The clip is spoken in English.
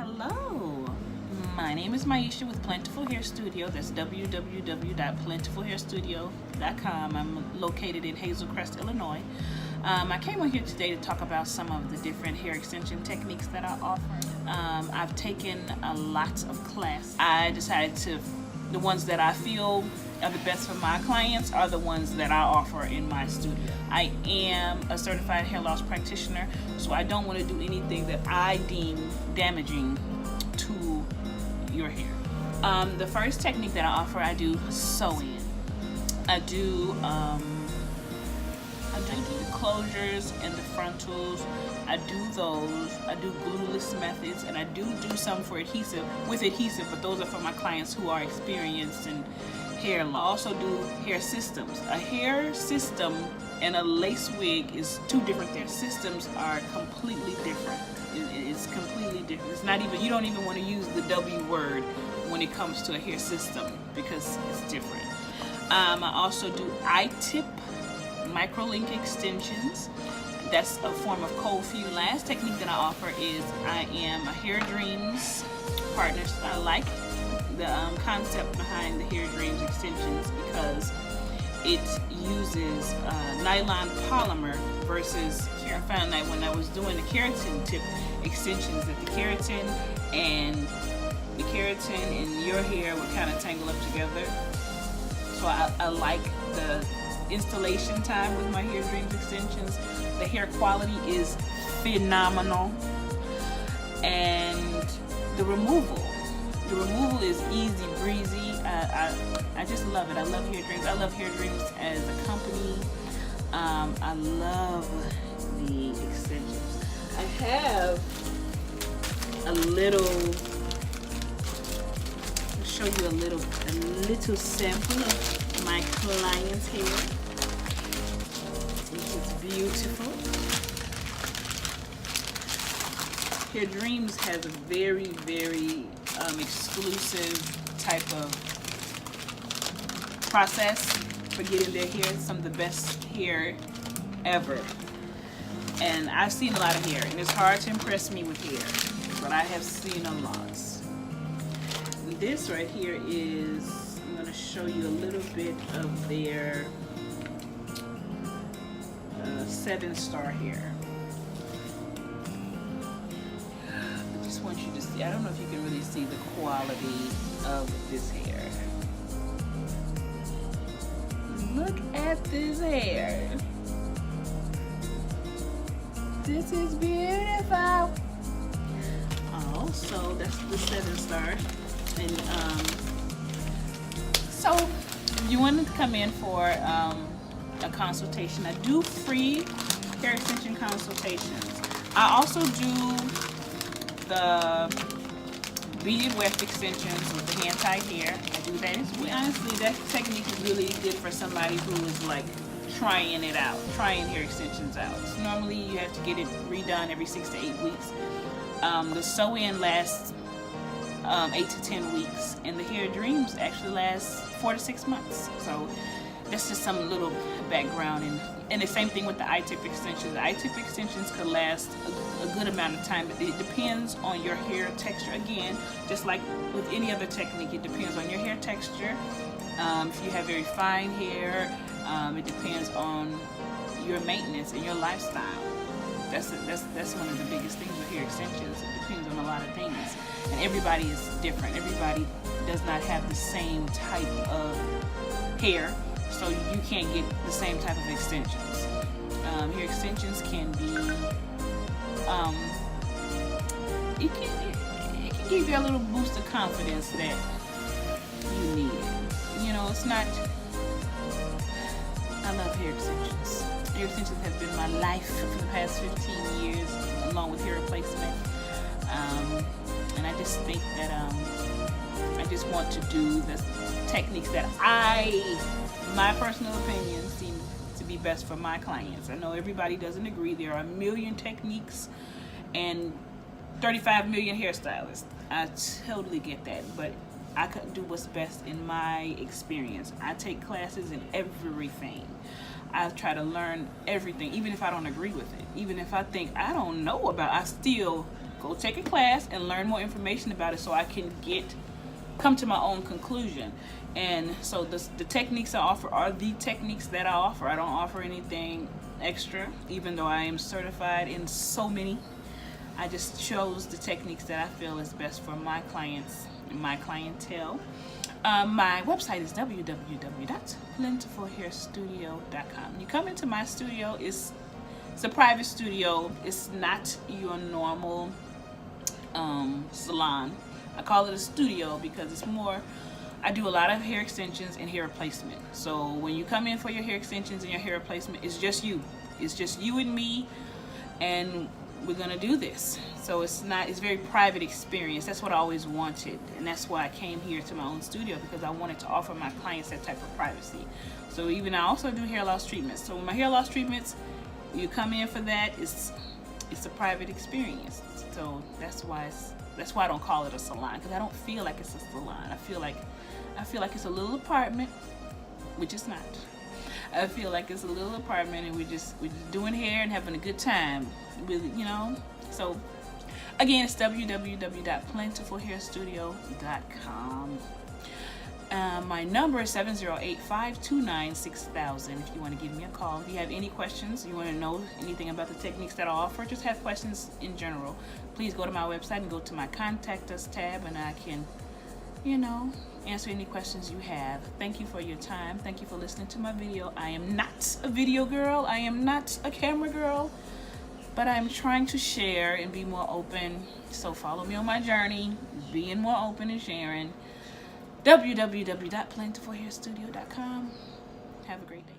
Hello, my name is Maisha with Plentiful Hair Studio. That's www.plentifulhairstudio.com. I'm located in Hazel, Crest, Illinois. I came on here today to talk about some of the different hair extension techniques that I offer. I've taken a lot of classes. I decided the ones that I feel are the best for my clients are the ones that I offer in my studio. I am a certified hair loss practitioner, so I don't want to do anything that I deem damaging to your hair. The first technique that I offer, I do sew-in. I do closures and the frontals. I do those. I do glueless methods, and I do some for adhesive but those are for my clients who are experienced in hair loss. I also do hair systems. A hair system and a lace wig is two different things. Systems are completely different. It's completely different. It's not even, you don't even want to use the W word when it comes to a hair system because it's different. I also do I-tip micro-link extensions. That's a form of cold fusion. The last technique that I offer is I am a Hair Dreams partner. I like the concept behind the Hair Dreams extensions because it uses nylon polymer versus I found that when I was doing the keratin tip extensions that the keratin and your hair would kind of tangle up together. So I like the installation time with my Hair Dreams extensions. The hair quality is phenomenal, and the removal is easy breezy. I just love it. I love Hair Dreams. I love Hair Dreams as a company. I love the extensions. I have a little. I'll show you a little sample of my client's hair. It's beautiful. Hair Dreams has a very, very exclusive type of process for getting their hair. Some of the best hair ever. And I've seen a lot of hair, and it's hard to impress me with hair, but I have seen a lot. This right here is, I'm going to show you a little bit of their 7-star hair. I just want you to see, I don't know if you can really see the quality of this hair. Look at this hair. This is beautiful. Also, that's the 7-star. And so if you wanted to come in for a consultation, I do free hair extension consultations. I also do the beaded weft extensions with the hand-tied hair. I do that as well. Honestly, that technique is really good for somebody who is like trying hair extensions out. So normally you have to get it redone every 6 to 8 weeks. The sew-in lasts 8 to 10 weeks, and the Hair Dreams actually lasts 4 to 6 months. So that's just some little background. And the same thing with the I-tip extensions. The I-tip extensions could last a good amount of time, but it depends on your hair texture. Again, just like with any other technique, it depends on your hair texture. If you have very fine hair, it depends on your maintenance and your lifestyle. That's one of the biggest things with hair extensions. It depends on a lot of things, and everybody is different. Everybody does not have the same type of hair, so you can't get the same type of extensions. Hair extensions can be, it can give you a little boost of confidence that you need. You know, it's not. I love hair extensions. Hair extensions have been my life for the past 15 years, along with hair replacement. And I just think that I just want to do the techniques that my personal opinion, seem to be best for my clients. I know everybody doesn't agree. There are a million techniques and 35 million hairstylists. I totally get that, but I could do what's best in my experience. I take classes in everything. I try to learn everything, even if I don't agree with it. Even if I think I don't know about, I still go take a class and learn more information about it so I can come to my own conclusion. And so the techniques I offer are the techniques that I offer. I don't offer anything extra, even though I am certified in so many. I just chose the techniques that I feel is best for my clients and my clientele. My website is www.plentifulhairstudio.com. You come into my studio, it's a private studio. It's not your normal salon. I call it a studio because it's more, I do a lot of hair extensions and hair replacement. So when you come in for your hair extensions and your hair replacement, it's just you. It's just you and me, and we're gonna do this. So it's very private experience. That's what I always wanted, and that's why I came here to my own studio, because I wanted to offer my clients that type of privacy. So I also do hair loss treatments. So my hair loss treatments, you come in for that, it's a private experience. So that's why I don't call it a salon, because I don't feel like it's a salon. I feel like it's a little apartment, which it's not. I feel like it's a little apartment, and we're just doing hair and having a good time with, So again, it's www.plentifulhairstudio.com. My number is 708-529-6000 if you want to give me a call. If you have any questions, you want to know anything about the techniques that I offer, just have questions in general, please go to my website and go to my Contact Us tab, and I can, answer any questions you have. Thank you for your time. Thank you for listening to my video. I am not a video girl. I am not a camera girl, but I'm trying to share and be more open. So follow me on my journey, being more open and sharing. www.plentifulhairstudio.com. Have a great day.